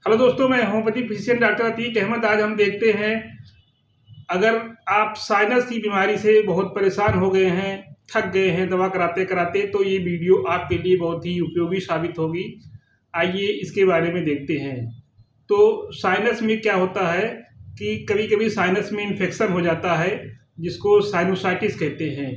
Hello दोस्तों, मैं homeopathic physician doctor Atiq Ahmed. आज हम देखते हैं, अगर आप साइनस की बीमारी से बहुत परेशान हो गए हैं, थक गए हैं दवा कराते कराते, तो ये वीडियो आपके लिए बहुत ही उपयोगी साबित होगी। आइए इसके बारे में देखते हैं। तो साइनस में क्या होता है कि कभी कभी साइनस में इन्फेक्शन हो जाता है, जिसको साइनोसाइटिस कहते हैं।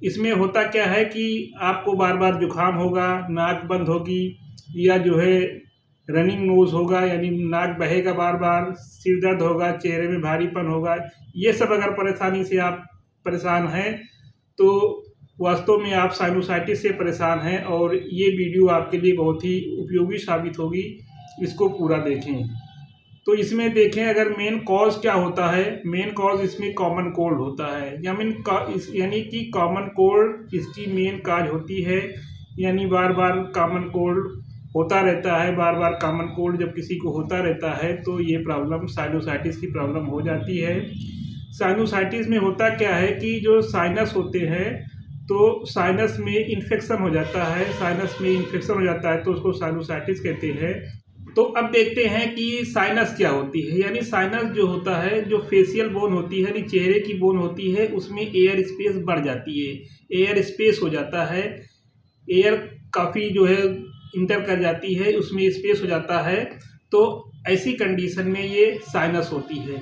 इसमें होता क्या है कि आपको बार बार जुकाम होगा, नाक बंद होगी, या जो है रनिंग नोज होगा, यानी नाक बहेगा बार बार, सिर दर्द होगा, चेहरे में भारीपन होगा। ये सब अगर परेशानी से आप परेशान हैं तो वास्तव में आप साइनोसाइटिस से परेशान हैं, और ये वीडियो आपके लिए बहुत ही उपयोगी साबित होगी। इसको पूरा देखें। तो इसमें देखें, अगर मेन कॉज क्या होता है। मेन कॉज इसमें कॉमन कोल्ड होता है, यानी कि कॉमन कोल्ड इसकी मेन काज होती है। यानी बार बार कॉमन कोल्ड होता रहता है। बार बार कॉमन कोल्ड जब किसी को होता रहता है तो ये प्रॉब्लम साइनोसाइटिस की प्रॉब्लम हो जाती है। साइनोसाइटिस में होता क्या है कि जो साइनस होते हैं, तो साइनस में इन्फेक्शन हो जाता है। साइनस में इन्फेक्शन हो जाता है तो उसको साइनोसाइटिस कहते हैं। तो अब देखते हैं कि साइनस क्या होती है। यानी साइनस जो होता है, जो फेशियल बोन होती है, यानी चेहरे की बोन होती है, उसमें एयर स्पेस बढ़ जाती है, एयर स्पेस हो जाता है। एयर काफ़ी जो है इंटर कर जाती है, उसमें स्पेस हो जाता है। तो ऐसी कंडीशन में ये साइनस होती है।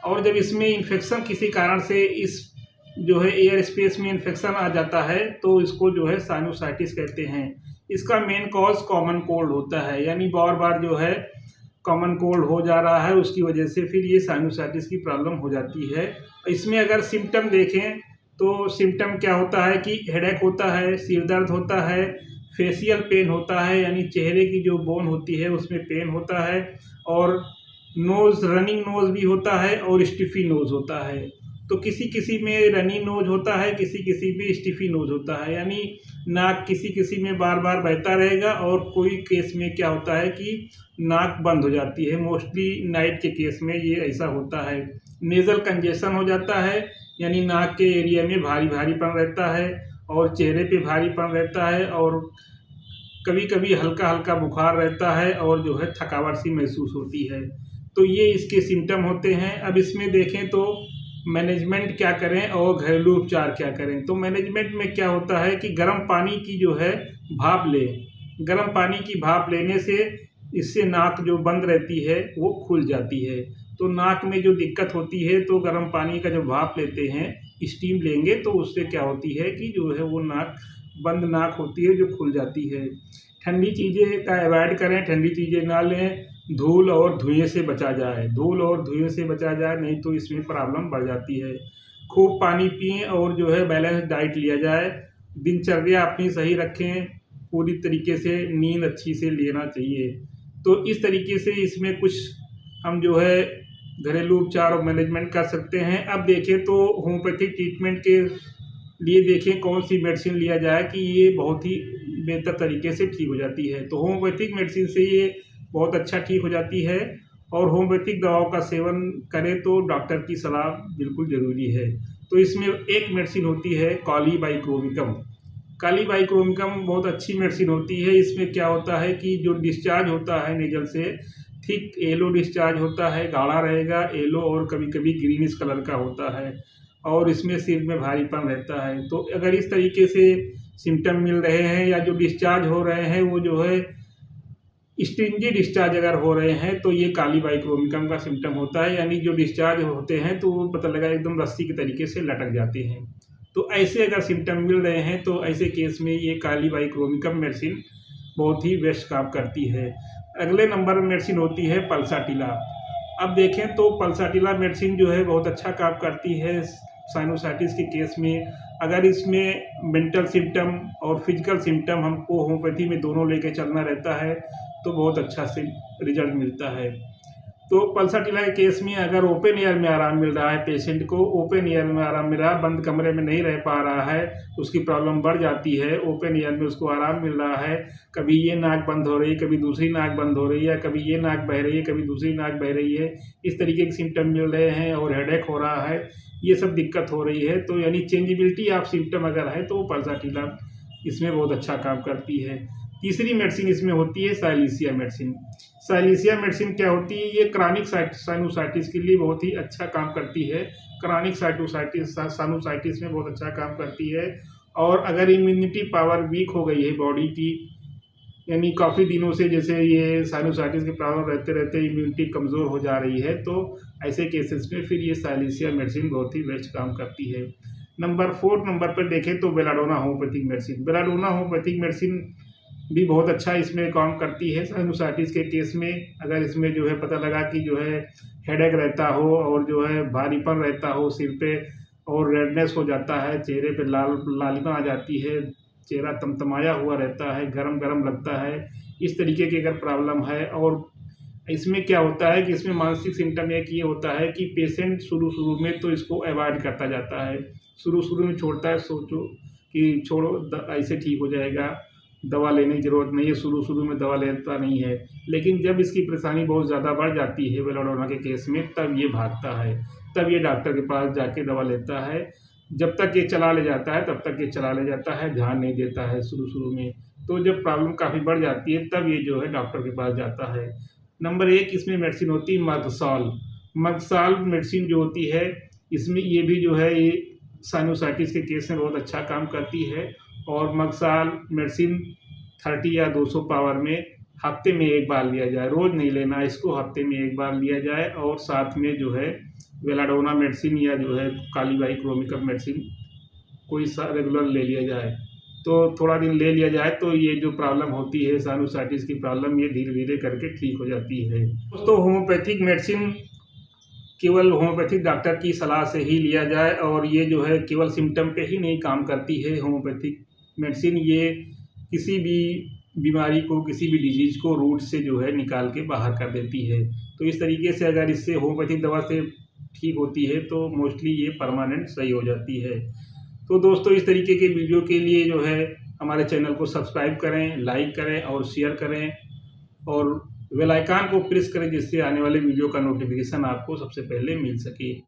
और जब इसमें इन्फेक्शन किसी कारण से इस जो है एयर स्पेस में इन्फेक्शन आ जाता है तो इसको जो है साइनोसाइटिस कहते हैं। इसका मेन कॉज कॉमन कोल्ड होता है, यानी बार बार जो है कॉमन कोल्ड हो जा रहा है, उसकी वजह से फिर ये साइनोसाइटिस की प्रॉब्लम हो जाती है। इसमें अगर सिम्टम देखें तो सिम्टम क्या होता है कि हेडेक होता है, सिर दर्द होता है, फेशियल पेन होता है, यानी चेहरे की जो बोन होती है उसमें पेन होता है, और नोज़, रनिंग नोज़ भी होता है, और स्टिफी नोज़ होता है। तो किसी किसी में रनिंग नोज होता है, किसी किसी में स्टिफी नोज होता है, यानी नाक किसी किसी में बार बार बहता रहेगा, और कोई केस में क्या होता है कि नाक बंद हो जाती है। मोस्टली नाइट के केस में ये ऐसा होता है। नेज़ल कंजेशन हो जाता है, यानी नाक के एरिया में भारी भारीपन रहता है, और चेहरे पे भारीपन रहता है, और कभी कभी हल्का हल्का बुखार रहता है, और जो है थकावट सी महसूस होती है। तो ये इसके सिम्टम होते हैं। अब इसमें देखें तो मैनेजमेंट क्या करें और घरेलू उपचार क्या करें। तो मैनेजमेंट में क्या होता है कि गर्म पानी की जो है भाप लें। गर्म पानी की भाप लेने से इससे नाक जो बंद रहती है वो खुल जाती है। तो नाक में जो दिक्कत होती है, तो गर्म पानी का जब भाप लेते हैं, स्टीम लेंगे, तो उससे क्या होती है कि जो है वो नाक बंद नाक होती है जो खुल जाती है। ठंडी चीज़ें का अवॉइड करें, ठंडी चीज़ें ना लें। धूल और धुएं से बचा जाए, धूल और धुएं से बचा जाए, नहीं तो इसमें प्रॉब्लम बढ़ जाती है। खूब पानी पिएं, और जो है बैलेंस डाइट लिया जाए। दिनचर्या अपनी सही रखें, पूरी तरीके से नींद अच्छी से लेना चाहिए। तो इस तरीके से इसमें कुछ हम जो है घरेलू उपचार और मैनेजमेंट कर सकते हैं। अब देखें तो होम्योपैथिक ट्रीटमेंट के लिए देखें कौन सी मेडिसिन लिया जाए कि ये बहुत ही बेहतर तरीके से ठीक हो जाती है। तो होम्योपैथिक मेडिसिन से ये बहुत अच्छा ठीक हो जाती है, और होम्योपैथिक दवाओं का सेवन करें तो डॉक्टर की सलाह बिल्कुल ज़रूरी है। तो इसमें एक मेडिसिन होती है कॉलीबाइक्रोमिकम। कॉलीबाइक्रोमिकम बहुत अच्छी मेडिसिन होती है। इसमें क्या होता है कि जो डिस्चार्ज होता है नेजल से, थिक येलो डिस्चार्ज होता है, गाढ़ा रहेगा येलो, और कभी कभी ग्रीनिश कलर का होता है, और इसमें सिर में भारीपन रहता है। तो अगर इस तरीके से सिम्टम मिल रहे हैं, या जो डिस्चार्ज हो रहे हैं वो जो है स्ट्रिंजी डिस्चार्ज अगर हो रहे हैं, तो ये कॉलीबाइक्रोमिकम का सिम्टम होता है। यानी जो डिस्चार्ज होते हैं तो वो पता लगा एकदम रस्सी के तरीके से लटक जाते हैं। तो ऐसे अगर सिम्टम मिल रहे हैं तो ऐसे केस में ये कॉलीबाइक्रोमिकम मेडिसिन बहुत ही बेस्ट काम करती है। अगले नंबर में मेडिसिन होती है पल्साटिला। अब देखें तो पल्साटिला मेडिसिन जो है बहुत अच्छा काम करती है साइनोसाइटिस के केस में। अगर इसमें मेंटल सिम्टम और फिजिकल सिम्टम हमको होम्योपैथी में दोनों लेके चलना रहता है तो बहुत अच्छा से रिजल्ट मिलता है। तो पल्साटिला के केस में अगर ओपन एयर में आराम मिल रहा है, पेशेंट को ओपन एयर में आराम मिल रहा है, बंद कमरे में नहीं रह पा रहा है, उसकी प्रॉब्लम बढ़ जाती है, ओपन एयर में उसको आराम मिल रहा है, कभी ये नाक बंद हो रही है, कभी दूसरी नाक बंद हो रही है, कभी ये नाक बह रही है, कभी दूसरी नाक बह रही है, इस तरीके के सिम्टम मिल रहे हैं, और हेडेक हो रहा है, ये सब दिक्कत हो रही है, तो यानी चेंजेबिलिटी ऑफ सिम्टम अगर है तो पल्साटिला इसमें बहुत अच्छा काम करती है। तीसरी मेडिसिन इसमें होती है साइलेंसिया मेडिसिन। साइलेंसिया मेडिसिन क्या होती है? ये क्रॉनिक साइनोसाइटिस के लिए बहुत ही अच्छा काम करती है। क्रॉनिक साइनोसाइटिस में बहुत अच्छा काम करती है। और अगर इम्यूनिटी पावर वीक हो गई है बॉडी की, यानी काफ़ी दिनों से जैसे ये साइनोसाइटिस के प्रॉब्लम रहते रहते इम्यूनिटी कमज़ोर हो जा रही है, तो ऐसे केसेस में फिर ये साइलेंसिया मेडिसिन बहुत ही बेस्ट काम करती है। नंबर 4 नंबर पर देखें तो belladonna homeopathic medicine. Belladonna homeopathic medicine भी बहुत अच्छा इसमें काम करती है साइनोसाइटिस के केस में। अगर इसमें जो है पता लगा कि जो है हेडेक रहता हो और जो है भारीपन रहता हो सिर पे और रेडनेस हो जाता है, चेहरे पे लालिमा आ जाती है, चेहरा तमतमाया हुआ रहता है, गरम गरम लगता है, इस तरीके की अगर प्रॉब्लम है। और इसमें क्या होता है कि इसमें मानसिक सिम्टम एक ये होता है कि पेशेंट शुरू में तो इसको अवॉइड करता जाता है, शुरू में छोड़ता है, सोचो कि छोड़ो ऐसे ठीक हो जाएगा, दवा लेने की ज़रूरत नहीं है, शुरू में दवा लेता नहीं है। लेकिन जब इसकी परेशानी बहुत ज़्यादा बढ़ जाती है बेलाडोना के केस में, तब ये भागता है, तब ये डॉक्टर के पास जाके दवा लेता है। जब तक ये चला ले जाता है तब तक ये चला ले जाता है, ध्यान नहीं देता है शुरू में। तो जब प्रॉब्लम काफ़ी बढ़ जाती है तब ये जो है डॉक्टर के पास जाता है। नंबर 1 इसमें मेडिसिन होती है मगसाल। मगसाल मेडिसिन जो होती है, इसमें ये भी जो है ये साइनोसाइटिस के केस में बहुत अच्छा काम करती है। और मगसाल मेडिसिन 30 या 200 पावर में हफ्ते में 1 बार लिया जाए, रोज़ नहीं लेना इसको, हफ्ते में 1 बार लिया जाए। और साथ में जो है बेलाडोना मेडिसिन या जो है कालीबाई क्रोमिकम मेडिसिन कोई सा रेगुलर ले लिया जाए। तो थोड़ा दिन ले लिया जाए तो ये जो प्रॉब्लम होती है साइनोसाइटिस की प्रॉब्लम, ये धीरे धीरे करके ठीक हो जाती है। दोस्तों होम्योपैथिक मेडिसिन केवल होम्योपैथिक डॉक्टर की सलाह से ही लिया जाए, और ये जो है केवल सिम्टम पे ही नहीं काम करती है होम्योपैथिक मेडिसिन। ये किसी भी बीमारी को, किसी भी डिजीज़ को रूट से जो है निकाल के बाहर कर देती है। तो इस तरीके से अगर इससे होम्योपैथिक दवा से ठीक होती है तो मोस्टली ये परमानेंट सही हो जाती है। तो दोस्तों इस तरीके के वीडियो के लिए जो है हमारे चैनल को सब्सक्राइब करें, लाइक करें और शेयर करें, और बेल आइकन को प्रेस करें जिससे आने वाले वीडियो का नोटिफिकेशन आपको सबसे पहले मिल सके।